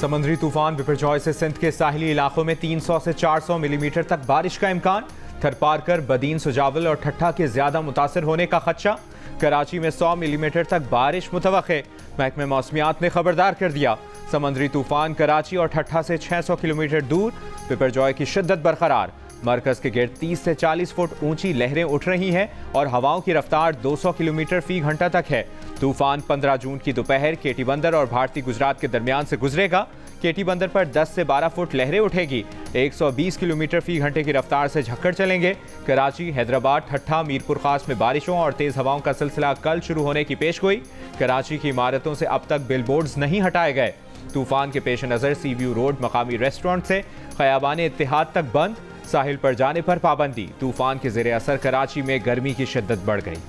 समुद्री तूफान बिपरजॉय से सिंध के साहिली इलाकों में 300 से 400 मिलीमीटर तक बारिश का इम्कान। थरपारकर, बदीन, सुजावल और ठट्ठा के ज्यादा मुतासर होने का खदशा। कराची में 100 मिलीमीटर तक बारिश मुतवक्के। महकमे मौसमियात ने खबरदार कर दिया। समुद्री तूफान कराची और ठट्ठा से 600 किलोमीटर दूर। बिपरजॉय की शिद्दत बरकरार। मरकज के गिर्द 30 से 40 फुट ऊंची लहरें उठ रही हैं और हवाओं की रफ्तार 200 किलोमीटर फी घंटा तक है। तूफान 15 जून की दोपहर केटी बंदर और भारतीय गुजरात के दरमियान से गुजरेगा। केटी बंदर पर 10 से 12 फुट लहरें उठेगी। 120 किलोमीटर फी घंटे की रफ्तार से झक्कड़ चलेंगे। कराची, हैदराबाद, ठट्ठा, मीरपुर खास में बारिशों और तेज हवाओं का सिलसिला कल शुरू होने की पेशगोई। कराची की इमारतों से अब तक बिलबोर्ड्स नहीं हटाए गए। तूफान के पेश नज़र सी व्यू रोड मकामी रेस्टोरेंट से खयाबान इत्तेहाद तक बंद। साहिल पर जाने पर पाबंदी। तूफान के ज़ेरे असर कराची में गर्मी की शिद्दत बढ़ गई।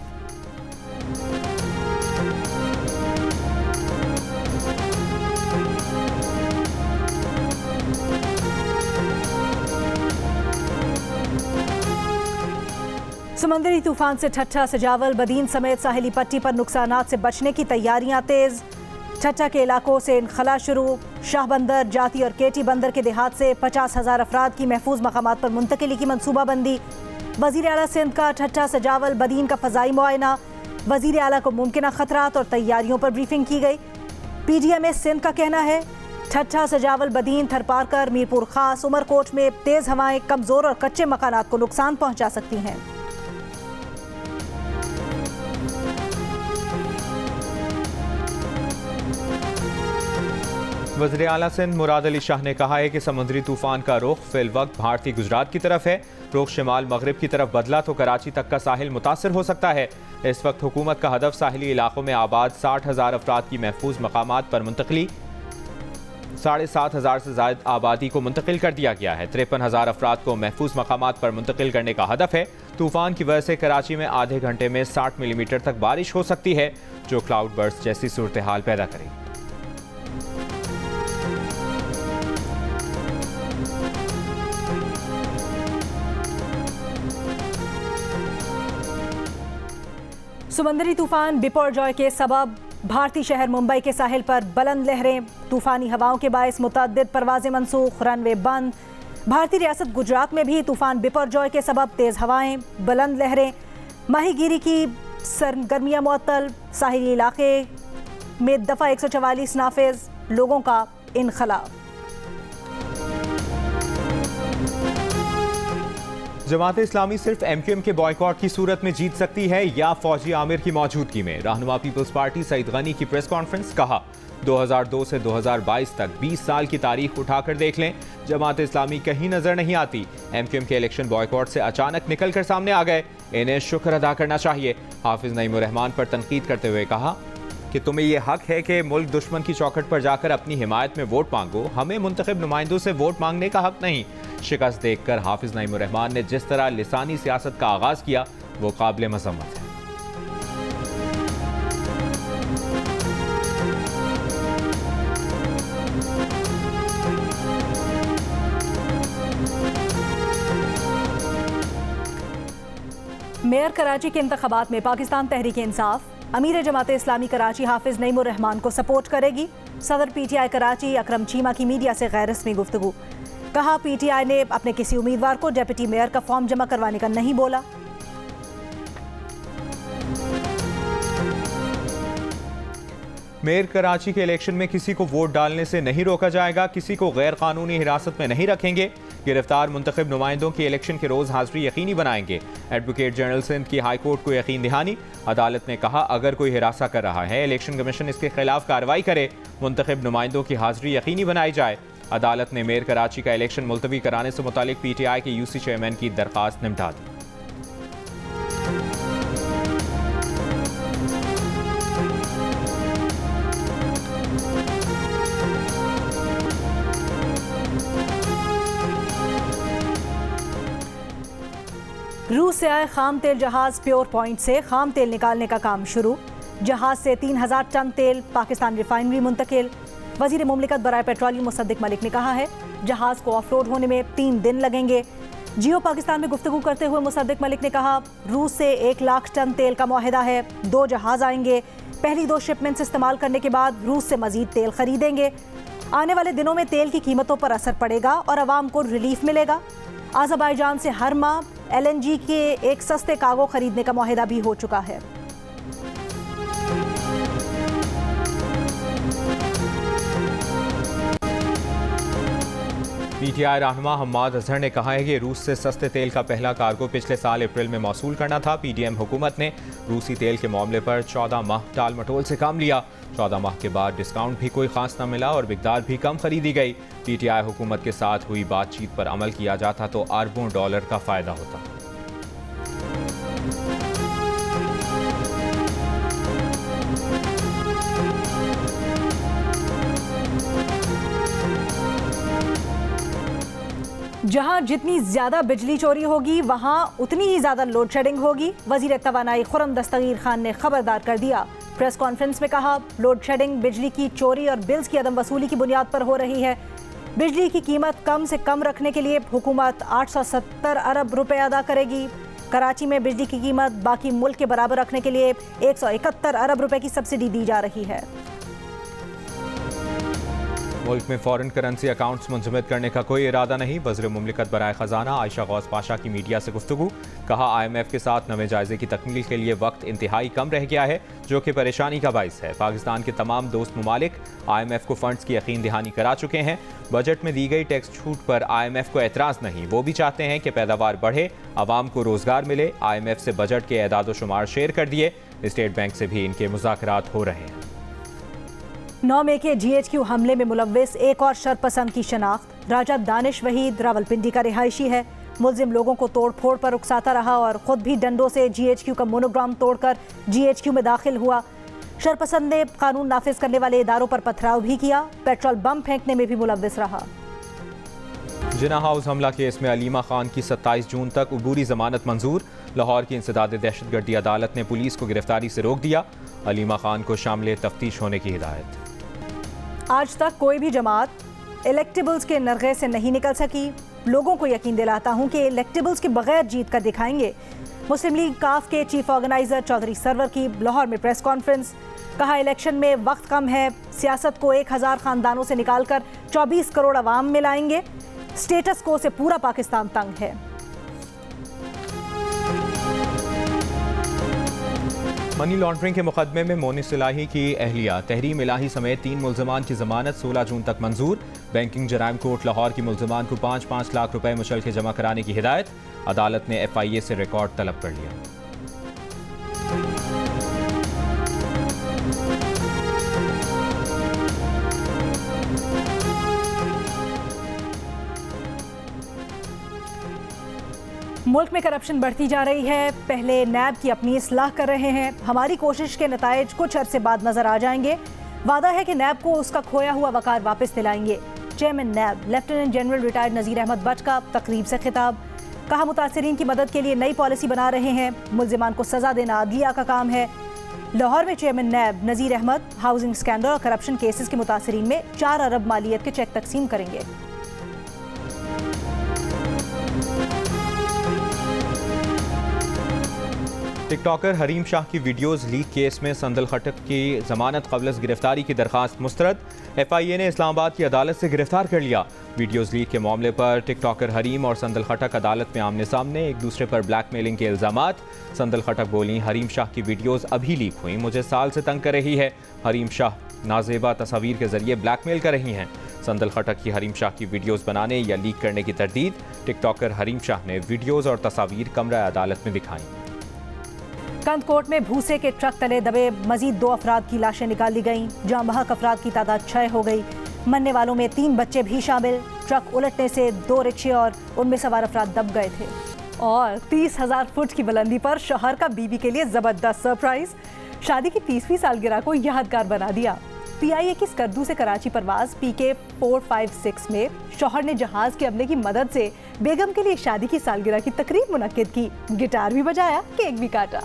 समंदरी तूफान से ठट्ठा, सजावल, बदीन समेत साहिली पट्टी पर नुकसानात से बचने की तैयारियां तेज। ठट्ठा के इलाकों से इनखला शुरू। शाह बंदर, जाती और केटी बंदर के देहात से 50,000 अफराद की महफूज मकामात पर मुंतकिली की मनसूबाबंदी। वज़ीर आला सिंध का ठट्ठा, सजावल, बदीन का फ़ज़ाई मुआयना। वज़ीर आला को मुमकिन खतरात और तैयारियों पर ब्रीफिंग की गई। PDM सिंध का कहना है ठट्ठा, सजावल, बदीन, थरपारकर, मीरपुर खास, उमरकोट में तेज़ हवाएं कमज़ोर और कच्चे मकानात को नुकसान पहुँचा सकती हैं। वज़ीर आला सिंध मुराद अली शाह ने कहा है कि समुद्री तूफान का रुख फिल वक्त भारतीय गुजरात की तरफ है। रुख शिमाल मगरिब की तरफ बदला तो कराची तक का साहिल मुतासर हो सकता है। इस वक्त हुकूमत का हदफ साहिली इलाकों में आबाद 60,000 अफराद की महफूज मकामात पर मुंतकली। 7,500 से ज़ायद आबादी को मुंतकिल कर दिया गया है। 53,000 अफराद को महफूज मकामात पर मुंतकिल करने का हदफ है। तूफान की वजह से कराची में आधे घंटे में 60 मिलीमीटर तक बारिश हो सकती है, जो क्लाउड बर्स्ट जैसी सूरत हाल पैदा करेगी। समंदरी तूफान बिपरजॉय के सबब भारतीय शहर मुंबई के साहिल पर बुलंद लहरें। तूफानी हवाओं के बायस मुतअद्दिद परवाजें मनसूख, रनवे बंद। भारतीय रियासत गुजरात में भी तूफान बिपरजॉय के सबब तेज़ हवाएं, बुलंद लहरें, माहीगीरी की सरगर्मियाँ मुअत्तल। साहिली इलाके में दफ़ा 144 नाफिज, लोगों का इनखला। जमात इस्लामी सिर्फ MQM के बॉयकॉट की सूरत में जीत सकती है या फौजी आमिर की मौजूदगी में। रहनुमा पीपल्स पार्टी सईद गनी की प्रेस कॉन्फ्रेंस। कहा 2002 से 2022 तक 20 साल की तारीख उठाकर देख लें, जमात इस्लामी कहीं नजर नहीं आती। MQM के इलेक्शन बॉयकॉट से अचानक निकल कर सामने आ गए। इन्हें शुक्र अदा करना चाहिए। हाफिज नईमुर रहमान पर तनकीद करते हुए कहा कि तुम्हें यह हक है कि मुल्क दुश्मन की चौखट पर जाकर अपनी हिमायत में वोट मांगो, हमें मुंतखब नुमाइंदों से वोट मांगने का हक नहीं। शिकस्त देखकर हाफिज नईमुर रहमान ने जिस तरह लिसानी सियासत का आगाज किया, वो काबिल मज़म्मत है। मेयर कराची के इंतखाबात में पाकिस्तान तहरीक इंसाफ अमीर जमात इस्लामी कराची हाफिज नईमुर रहमान को सपोर्ट करेगी। सदर PTI कराची अकरम चीमा की मीडिया से गैर रस्मी गुफ्तगू। कहा PTI ने अपने किसी उम्मीदवार को डिप्टी मेयर का फॉर्म जमा करवाने का नहीं बोला। मेयर कराची के इलेक्शन में किसी को वोट डालने से नहीं रोका जाएगा, किसी को गैर कानूनी हिरासत में नहीं रखेंगे। गिरफ्तार मुंतखब नुमाइंदों की इलेक्शन के रोज हाजिरी यकीनी बनाएंगे। एडवोकेट जनरल सिंध की हाई कोर्ट को यकीन दहानी। अदालत ने कहा अगर कोई हिरासा कर रहा है, इलेक्शन कमीशन इसके खिलाफ कार्रवाई करे, मुंतखब नुमाइंदों की हाजिरी यकीनी बनाई जाए। अदालत ने मेयर कराची का इलेक्शन मुलतवी कराने से मुतालिक PTI के UC चेयरमैन की दरख्वास्त निपटा दी। रूस से आए खाम तेल जहाज प्योर पॉइंट से खाम तेल निकालने का काम शुरू। जहाज से 3,000 टन तेल पाकिस्तान रिफाइनरी मुंतकिल। वजीर मुमलिकत बराए पेट्रोलियम मुसद्दिक मलिक ने कहा है जहाज को ऑफलोड होने में 3 दिन लगेंगे। जियो पाकिस्तान में गुफ्तगू करते हुए मुसद्दिक मलिक ने कहा रूस से 1 लाख टन तेल का मुआहिदा है, 2 जहाज आएंगे। पहली 2 शिपमेंट्स इस्तेमाल करने के बाद रूस से मजीद तेल खरीदेंगे। आने वाले दिनों में तेल की कीमतों पर असर पड़ेगा और आवाम को रिलीफ मिलेगा। अज़रबैजान से हर माह LNG के एक सस्ते कार्गो खरीदने का मुआहिदा भी हो चुका है। PTI रहनुमा हम्माद अजहर ने कहा है कि रूस से सस्ते तेल का पहला कार्गो पिछले साल अप्रैल में मौसूल करना था। PDM हुकूमत ने रूसी तेल के मामले पर 14 माह टाल मटोल से काम लिया। 14 माह के बाद डिस्काउंट भी कोई खास न मिला और मिकदार भी कम खरीदी गई। PTI हुकूमत के साथ हुई बातचीत पर अमल किया जाता तो अरबों डॉलर का फायदा होता। जहां जितनी ज्यादा बिजली चोरी होगी वहां उतनी ही ज्यादा लोड शेडिंग होगी। वजीर तवानाई खुर्रम दस्तगीर खान ने खबरदार कर दिया। प्रेस कॉन्फ्रेंस में कहा, लोड शेडिंग बिजली की चोरी और बिल्स की अदम वसूली की बुनियाद पर हो रही है। बिजली की कीमत कम से कम रखने के लिए हुकूमत 870 अरब रुपए अदा करेगी। कराची में बिजली की कीमत बाकी मुल्क के बराबर रखने के लिए 171 अरब रुपए की सब्सिडी दी जा रही है। मुल्क में फॉरेन करेंसी अकाउंट्स मुंजमद करने का कोई इरादा नहीं। वज़ीर मुमलिकत बराए खजाना आयशा गौस पाशा की मीडिया से गुफ्तगू। कहा, IMF के साथ नवे जायजे की तकमील के लिए वक्त इंतहाई कम रह गया है, जो कि परेशानी का बाइस है। पाकिस्तान के तमाम दोस्त ममालिक IMF को फंड्स की यकीन दहानी करा चुके हैं। बजट में दी गई टैक्स छूट पर IMF को एतराज़ नहीं। वो भी चाहते हैं कि पैदावार बढ़े, आवाम को रोजगार मिले। IMF से बजट के एदाद शुमार शेयर कर दिए। स्टेट बैंक से भी इनके मुज़ाकरात हो रहे हैं। 9 मई के GHQ हमले में मुलव्विस एक और शरपसंद की शनाख्त। राजा दानिश वहीद रावलपिंडी का रिहायशी है। मुल्जिम लोगों को तोड़ फोड़ पर उकसाता रहा और खुद भी डंडों से GHQ का मोनोग्राम तोड़कर GHQ में दाखिल हुआ। शरपसंद ने कानून नाफिज करने वाले इदारों पर पथराव भी किया। पेट्रोल बम फेंकने में भी मुलव्विस रहा। जिना हाउस हमला केस में अलीमा खान की 27 जून तक उबूरी जमानत मंजूर। लाहौर की इंसदाद दहशतगर्दी अदालत ने पुलिस को गिरफ्तारी से रोक दिया। अलीमा खान को शामिल तफ्तीश होने की हिदायत। आज तक कोई भी जमात इलेक्टेबल्स के नरगे से नहीं निकल सकी। लोगों को यकीन दिलाता हूं कि इलेक्टेबल्स के बगैर जीत कर दिखाएंगे। मुस्लिम लीग काफ के चीफ ऑर्गेनाइजर चौधरी सरवर की लाहौर में प्रेस कॉन्फ्रेंस। कहा, इलेक्शन में वक्त कम है, सियासत को 1000 खानदानों से निकालकर 24 करोड़ अवाम में लाएंगे। स्टेटस को से पूरा पाकिस्तान तंग है। मनी लॉन्ड्रिंग के मुकदमे में मोनिस इलाही की अहलिया तहरीम इलाही समेत 3 मुल्ज़िमान की जमानत 16 जून तक मंजूर। बैंकिंग जराइम कोर्ट लाहौर की मुल्ज़िमान को 5-5 लाख रुपए मुशल्के जमा कराने की हिदायत। अदालत ने FIA से रिकॉर्ड तलब कर लिया। मुल्क में करप्शन बढ़ती जा रही है। पहले नैब की अपनी इस्लाह कर रहे हैं। हमारी कोशिश के नतायज कुछ अरसे बाद नजर आ जाएंगे। वादा है कि नैब को उसका खोया हुआ वकार वापस दिलाएंगे। Chairman NAB lieutenant general retired Nazir Ahmed Butt का तकरीब से खिताब। कहा, मुतासिरीन की मदद के लिए नई पॉलिसी बना रहे हैं। मुल्जिमान को सजा देना अदलिया का काम है। लाहौर में चेयरमैन नैब नज़ीर अहमद हाउसिंग स्कैंडल और करप्शन केसेस के मुतासिरीन में 4 अरब मालियत के चेक तकसीम करेंगे। टिकटॉकर हरीम शाह की वीडियोस लीक केस में संदल खटक की जमानत कबल गिरफ्तारी की दरखास्त मुस्तरद। FIA ने इस्लामाबाद की अदालत से गिरफ्तार कर लिया। वीडियोस लीक के मामले पर टिकटॉकर हरीम और संदल खटक अदालत में आमने सामने, एक दूसरे पर ब्लैकमेलिंग के इल्जामात। संदल खटक बोली, हरीम शाह की वीडियोस अभी लीक हुई, मुझे साल से तंग कर रही है। हरीम शाह नाजेबा तस्वीर के जरिए ब्लैकमेल कर रही हैं। संदल खटक की हरीम शाह की वीडियोस बनाने या लीक करने की तरदीद। टिकटॉकर हरीम शाह ने वीडियोस और तस्वीर कमरा अदालत में दिखाई। कंदकोट में भूसे के ट्रक तले दबे मजीद 2 अफराद की लाशें निकाली गईं। जाँ बहक अफराद की तादाद 6 हो गई। मरने वालों में 3 बच्चे भी शामिल। ट्रक उलटने से 2 रिक्शे और उनमें सवार अफराद दब गए थे। और 30,000 फुट की बुलंदी पर शौहर का बीवी के लिए जबरदस्त सरप्राइज। शादी की 30वीं सालगिरह को यादगार बना दिया। PIA की स्कर्दू से कराची परवाज PK 456 में शौहर ने जहाज के अमले की मदद से बेगम के लिए शादी की सालगिरह की तकरीब मुनक्किद की। गिटार भी बजाया, केक भी काटा।